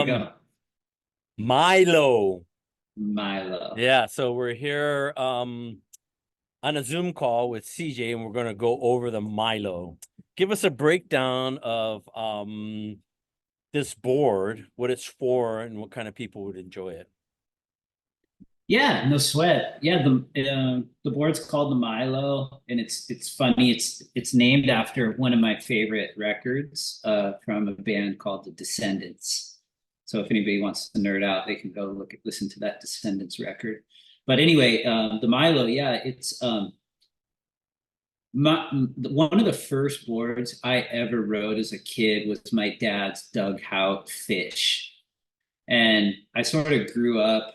Go. Milo. Milo. Yeah, so we're here on a Zoom call with CJ and we're going to go over the Milo. Give us a breakdown of this board, what it's for and what kind of people would enjoy it. Yeah, no sweat. Yeah, the board's called the Milo, and it's funny. It's named after one of my favorite records from a band called the Descendants. So if anybody wants to nerd out, they can go listen to that Descendants record. But anyway, the Milo, yeah, it's one of the first boards I ever rode as a kid was my dad's dugout fish, and I sort of grew up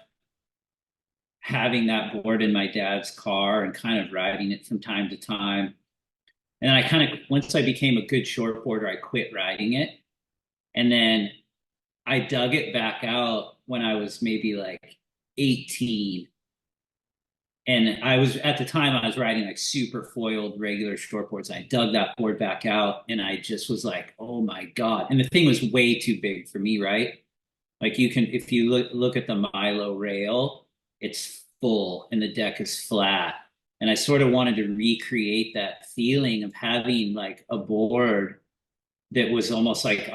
having that board in my dad's car and kind of riding it from time to time. And then I kind of, once I became a good shortboarder, I quit riding it. And then I dug it back out when I was maybe like 18. And I was, at the time, I was riding like super foiled regular shortboards. I dug that board back out and I just was like, oh my God. And the thing was way too big for me, right? Like you can, if you look at the Milo rail, it's full and the deck is flat. And I sort of wanted to recreate that feeling of having like a board that was almost like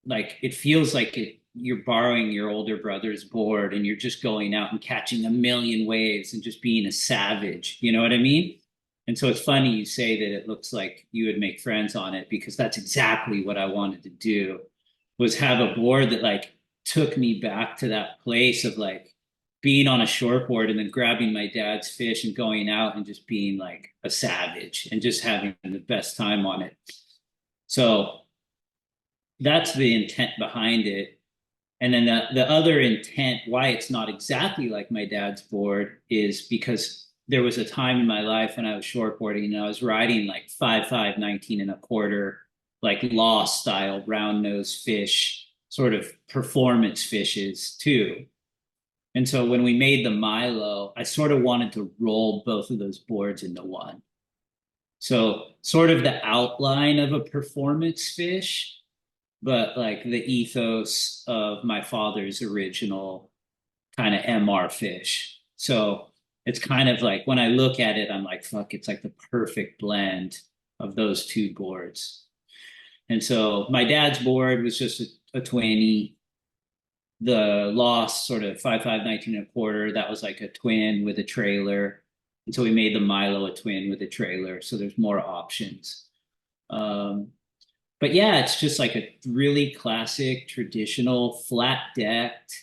like it feels like you're borrowing your older brother's board and you're just going out and catching a million waves and just being a savage. You know what I mean? And so it's funny you say that it looks like you would make friends on it because that's exactly what I wanted to do was have a board that like took me back to that place of like being on a shortboard and then grabbing my dad's fish and going out and just being like a savage and just having the best time on it. So that's the intent behind it. And then the other intent, why it's not exactly like my dad's board, is because there was a time in my life when I was shortboarding and I was riding like 5'5", 19 and a quarter, like law style round nose fish, sort of performance fishes too. And so when we made the Milo, I sort of wanted to roll both of those boards into one. So sort of the outline of a performance fish, but like the ethos of my father's original kind of MR fish. So it's kind of like when I look at it, I'm like, fuck, it's like the perfect blend of those two boards. And so my dad's board was just a 20. The Lost sort of 5'5", 19 and a quarter, that was like a twin with a trailer. And so we made the Milo a twin with a trailer. So there's more options. Um, but yeah, it's just like a really classic, traditional, flat decked.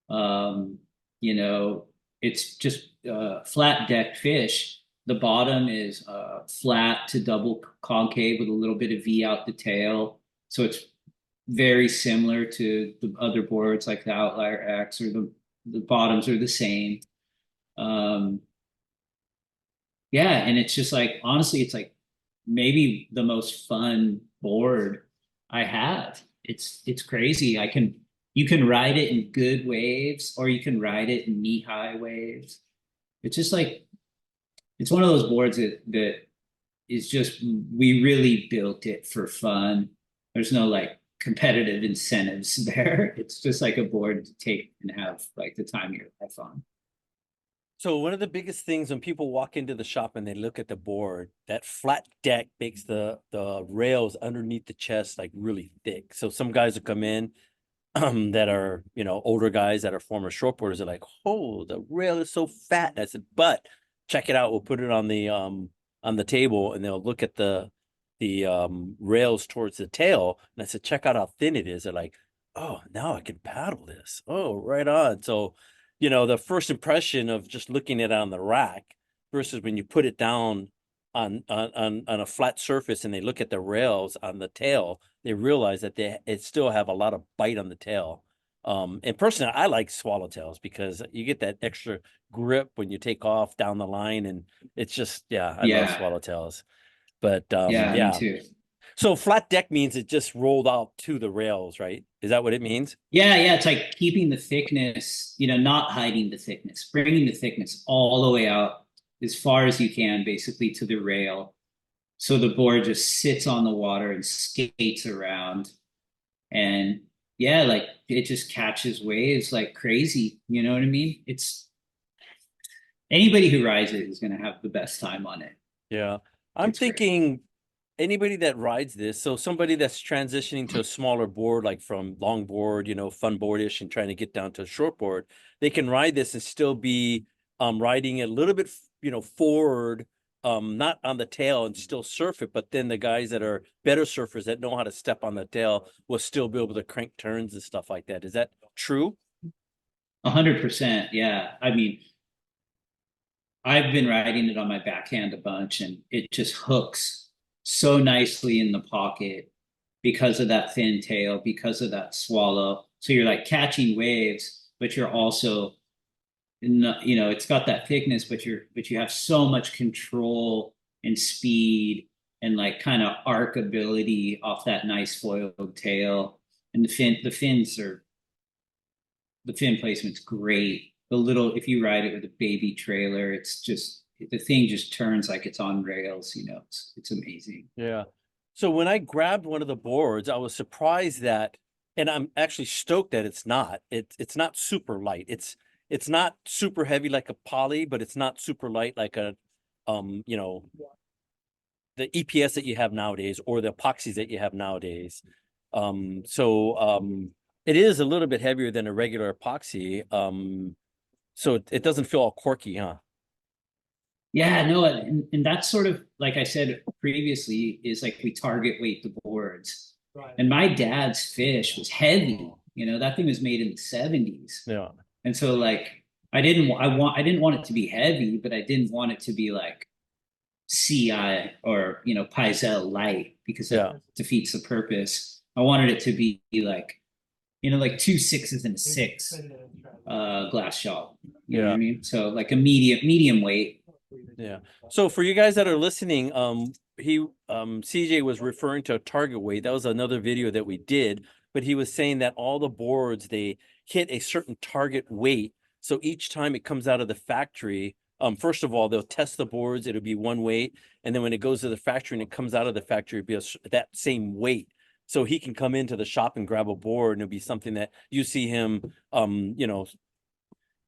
Um, you know, it's just flat decked fish. The bottom is flat to double concave with a little bit of V out the tail. So it's very similar to the other boards like the Outlier X or the bottoms are the same. Um, yeah, and it's just like honestly, it's like maybe the most fun board I have. It's crazy. You can ride it in good waves or you can ride it in knee high waves. It's just like it's one of those boards that is just we really built it for fun. There's no like competitive incentives there. It's just like a board to take and have like the time of your life on. So one of the biggest things when people walk into the shop and they look at the board, that flat deck makes the rails underneath the chest like really thick. So some guys will come in that are, older guys that are former shortboarders are like, oh, the rail is so fat. And I said, but check it out. We'll put it on the table and they'll look at the rails towards the tail. And I said, check out how thin it is. They're like, oh, now I can paddle this. Oh, right on. So, the first impression of just looking at it on the rack versus when you put it down on a flat surface and they look at the rails on the tail, they realize that it still have a lot of bite on the tail. And personally, I like swallowtails because you get that extra grip when you take off down the line, and it's just yeah, I love Yeah. swallowtails. But Yeah, me yeah. too. So flat deck means it just rolled out to the rails, right? Is that what it means? Yeah, yeah, it's like keeping the thickness, not hiding the thickness, bringing the thickness all the way out as far as you can, basically to the rail. So the board just sits on the water and skates around. And yeah, like it just catches waves like crazy. You know what I mean? It's anybody who rides it is going to have the best time on it. Yeah. I'm It's great. thinking anybody that rides this, so somebody that's transitioning to a smaller board, like from longboard, fun boardish and trying to get down to a shortboard, they can ride this and still be riding a little bit, forward, not on the tail and still surf it, but then the guys that are better surfers that know how to step on the tail will still be able to crank turns and stuff like that. Is that true? 100%. Yeah. I mean, I've been riding it on my backhand a bunch and it just hooks so nicely in the pocket because of that thin tail, because of that swallow. So you're like catching waves, but you're also, it's got that thickness, but you have so much control and speed and like kind of arc ability off that nice foiled tail. And the fin placement's great. The little, if you ride it with a baby trailer, it's just the thing just turns like it's on rails. It's amazing. Yeah. So when I grabbed one of the boards, I was surprised that, and I'm actually stoked that it's not. It's not super light. It's not super heavy like a poly, but it's not super light like a um, you know, the EPS that you have nowadays or the epoxies that you have nowadays. So it is a little bit heavier than a regular epoxy. So it doesn't feel all quirky, huh? Yeah, no, and that's sort of like I said previously, is like we target weight the boards. Right. And my dad's fish was heavy. That thing was made in the 70s. Yeah. And so like I didn't want it to be heavy, but I didn't want it to be like CI or Paizel light because Yeah. that defeats the purpose. I wanted it to be like like 2 6s and a 6 glass shot. You know what I mean? So like a medium weight. Yeah. So for you guys that are listening, CJ was referring to a target weight. That was another video that we did, but he was saying that all the boards, they hit a certain target weight. So each time it comes out of the factory, first of all, they'll test the boards, it'll be one weight, and then when it goes to the factory and it comes out of the factory, it'll be that same weight. So he can come into the shop and grab a board and it'll be something that you see him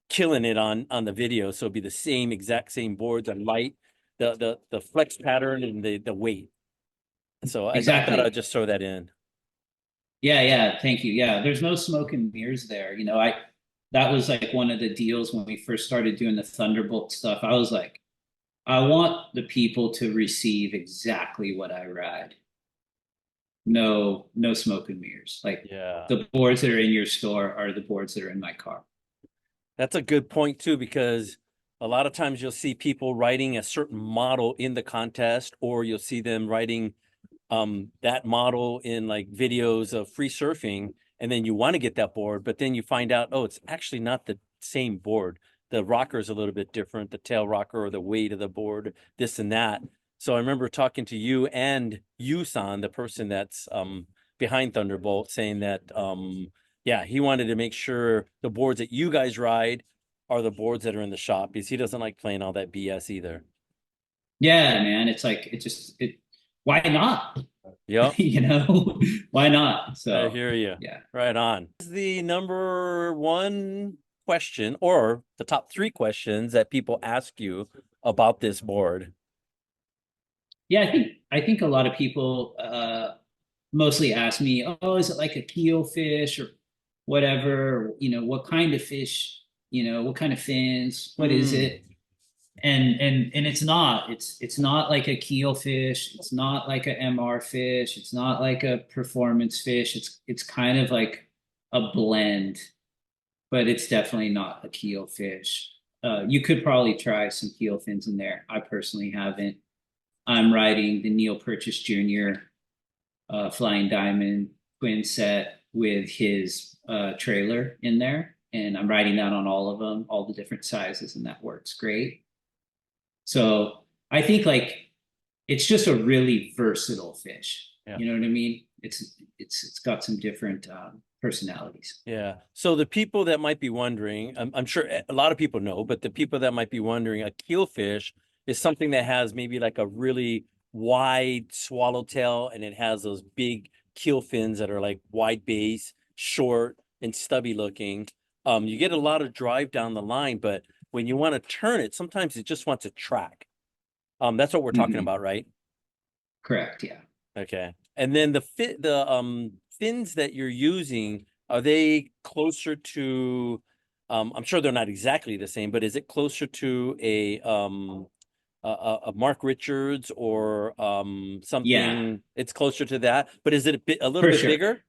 killing it on the video. So it'd be the same exact same boards and light, the flex pattern and the weight. So I thought I'd Exactly. just throw that in. Yeah. Thank you. Yeah. There's no smoke and mirrors there. That was like one of the deals when we first started doing the Thunderbolt stuff. I was like, I want the people to receive exactly what I ride. No smoke and mirrors. Like Yeah. the boards that are in your store are the boards that are in my car. That's a good point too, because a lot of times you'll see people writing a certain model in the contest, or you'll see them writing that model in like videos of free surfing, and then you want to get that board, but then you find out, oh, it's actually not the same board. The rocker is a little bit different, the tail rocker or the weight of the board, this and that. So I remember talking to you and Yusan, the person that's behind Thunderbolt, saying that yeah, he wanted to make sure the boards that you guys ride are the boards that are in the shop, because he doesn't like playing all that BS either. Yeah, man. It's like why not? Yep. Why not? I So hear you. yeah. Right on. This is the number one question, or the top three questions that people ask you about this board. Yeah, I think a lot of people mostly ask me, oh, is it like a keel fish or whatever? What kind of fish? What kind of fins? What is Hmm. it? And it's not. It's not like a keel fish. It's not like a MR fish. It's not like a performance fish. It's kind of like a blend, but it's definitely not a keel fish. You could probably try some keel fins in there. I personally haven't. I'm riding the Neil Purchase Jr. Flying Diamond twin set with his trailer in there, and I'm riding that on all of them, all the different sizes, and that works great. So I think like it's just a really versatile fish. Yeah. You know what I mean? It's got some different personalities. Yeah. So the people that might be wondering, I'm sure a lot of people know, but the people that might be wondering, a keelfish is something that has maybe like a really wide swallowtail, and it has those big keel fins that are like wide base, short and stubby looking. You get a lot of drive down the line, but when you want to turn it, sometimes it just wants to track. That's what we're talking Mhm. about, right? Correct. Yeah. Okay. And then the fins that you're using, are they closer to I'm sure they're not exactly the same, but is it closer to a Mark Richards or Yeah, something? It's closer to that, but is it a little for bit sure. bigger?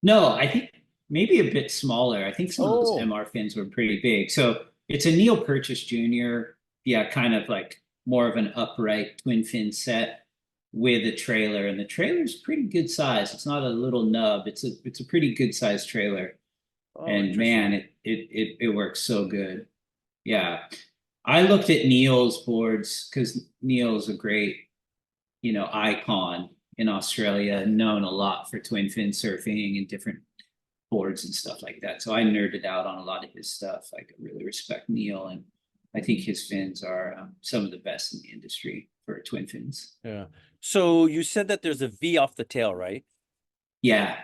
No, I think maybe a bit smaller. I think some of those Oh, MR fins were pretty big. So it's a Neil Purchase Jr. Yeah, kind of like more of an upright twin fin set with a trailer, and the trailer's pretty good size. It's not a little nub. It's a pretty good size trailer. oh, And man, interesting. it works so good. Yeah. I looked at Neil's boards because Neil's a great, icon in Australia, known a lot for twin fin surfing and different boards and stuff like that. So I nerded out on a lot of his stuff. I really respect Neil, and I think his fins are some of the best in the industry for twin fins. Yeah. So you said that there's a V off the tail, right? Yeah.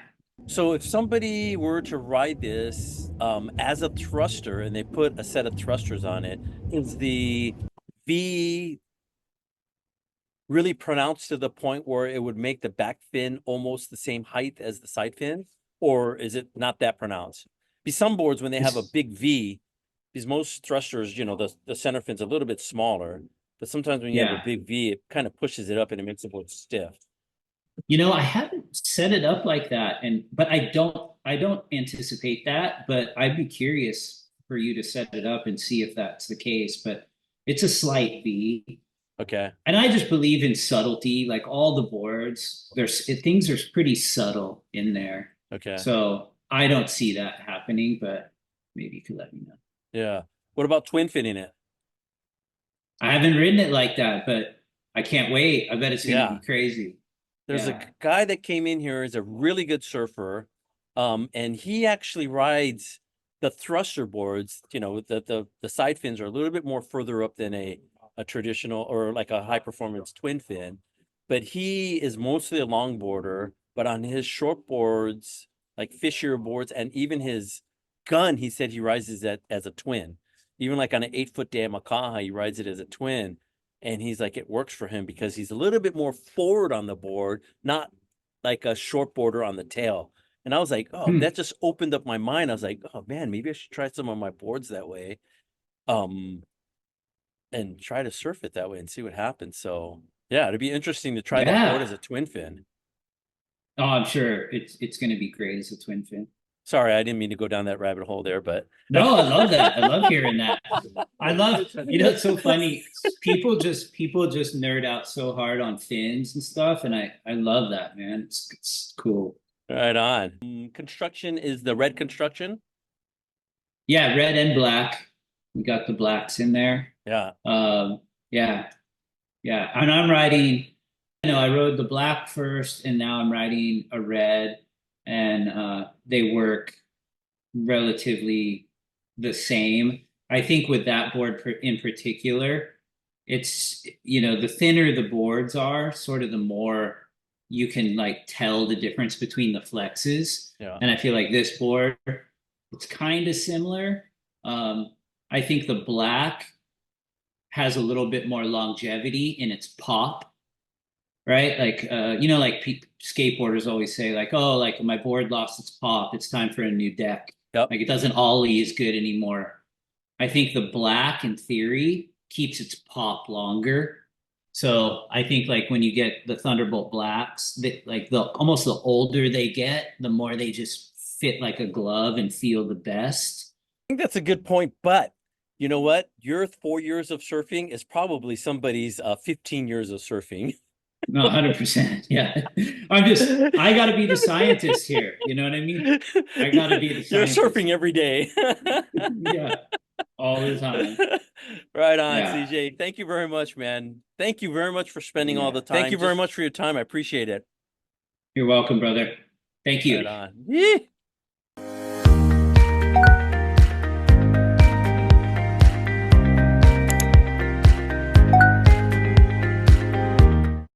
So if somebody were to ride this as a thruster and they put a set of thrusters on it, is the V really pronounced to the point where it would make the back fin almost the same height as the side fin? Or is it not that pronounced? Because some boards, when they have a It's, big V, because most thrusters, the center fin's a little bit smaller, but sometimes when you have a yeah. big V, it kind of pushes it up and it makes the board stiff. I haven't set it up like that, but I don't anticipate that, but I'd be curious for you to set it up and see if that's the case. But it's a slight V. Okay. And I just believe in subtlety. Like all the boards, there's things are pretty subtle in there. Okay. So I don't see that happening, but maybe you could let me know. Yeah. What about twin finning it? I haven't ridden it like that, but I can't wait. I bet it's going to be Yeah. crazy. There's a Yeah. guy that came in here is a really good surfer. And he actually rides the thruster boards, the side fins are a little bit more further up than a traditional or like a high performance twin fin. But he is mostly a longboarder, but on his short boards, like fishier boards, and even his gun, he said he rides it as a twin. Even like on an 8-foot Yamaha, he rides it as a twin. And he's like, it works for him because he's a little bit more forward on the board, not like a short boarder on the tail. And I was like, oh, Hmm. that just opened up my mind. I was like, oh man, maybe I should try some of my boards that way. Um, and try to surf it that way and see what happens. So yeah, it'd be interesting to try that board as Yeah. a twin fin. Oh, I'm sure it's going to be great as a twin fin. Sorry, I didn't mean to go down that rabbit hole there, but No, I love that. I love hearing that. I love, it's so funny. People just nerd out so hard on fins and stuff, and I love that, man. It's cool. right on. Construction is the red construction. Yeah, red and black. We got the blacks in there. Yeah. Yeah, yeah. And I'm riding, I rode the black first, and now I'm riding a red, and they work relatively the same. I think with that board in particular, it's, the thinner the boards are, sort of the more you can like tell the difference between the flexes. Yeah. And I feel like this board, it's kind of similar. I think the black has a little bit more longevity in its pop, right? Like, skateboarders always say, like, oh, like my board lost its pop. It's time for a new deck. Yep. Like it doesn't ollie as good anymore. I think the black, in theory, keeps its pop longer. So I think like when you get the Thunderbolt blacks, like the almost the older they get, the more they just fit like a glove and feel the best. Think that's a good point, but you know what? Your 4 years of surfing is probably somebody's 15 years of surfing. No, 100%. Yeah. I got to be the scientist here. You know what I mean? I got to be the You're scientist. surfing every day. Yeah, all the time. Right on, Yeah. CJ. Thank you very much, man. Thank you very much for spending all Yeah. the time. Thank you very Just, much for your time. I appreciate it. you're welcome, brother. Thank Right you. on.